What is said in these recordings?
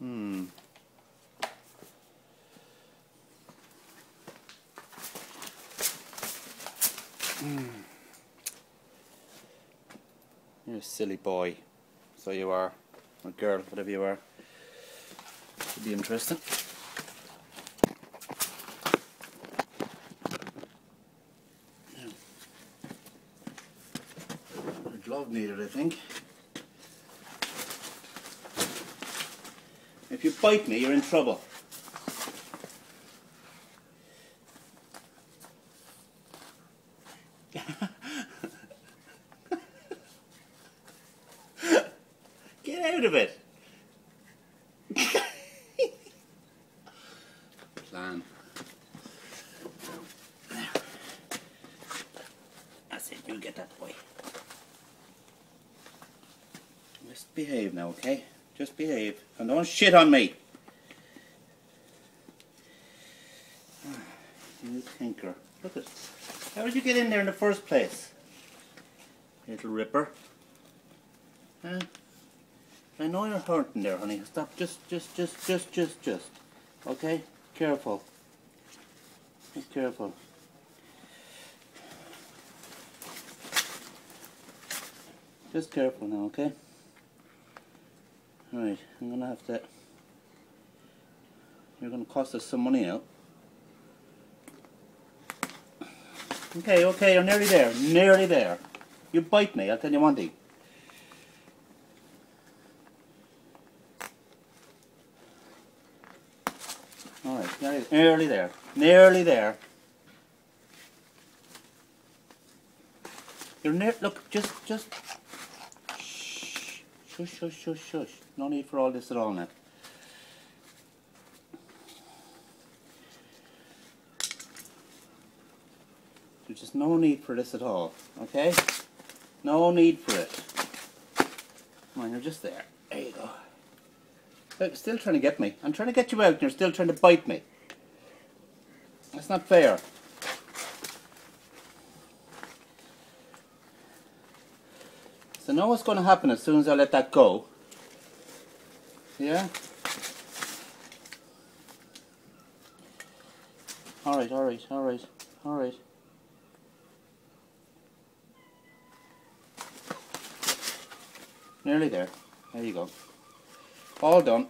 Hmm. You're a silly boy. So you are. Or girl, whatever you are. Should be interesting. A glove needed, I think. If you bite me, you're in trouble. Get out of it! Plan. That's it, you get that boy. Just behave now, okay? Just behave. And don't shit on me! You tinker. Look at it. How did you get in there in the first place? Little ripper. Huh? I know you're hurting there, honey. Stop. Just. Okay? Careful. Just careful. Just careful now, okay? Alright, I'm gonna have to... You're gonna cost us some money now. Okay, you're nearly there. Nearly there. You bite me, I'll tell you one thing. Alright, nearly there. Nearly there. You're near. Look, just. Shh. Shush. No need for all this at all now. There's just no need for this at all, okay? No need for it. Come on, you're just there. There you go. Look, still trying to get me. I'm trying to get you out and you're still trying to bite me. That's not fair. So know what's going to happen as soon as I let that go. Yeah? Alright. Nearly there. There you go. All done.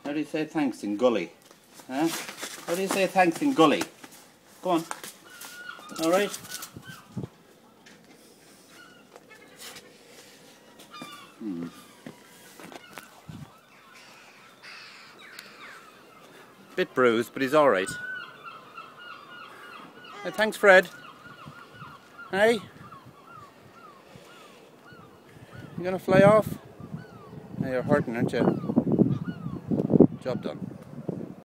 How do you say thanks in gully? Huh? How do you say thanks in gully? Go on. Alright? Bit bruised, but he's alright. Hey, thanks, Fred. Hey? You gonna fly off? Hey, you're hurting, aren't you? Job done.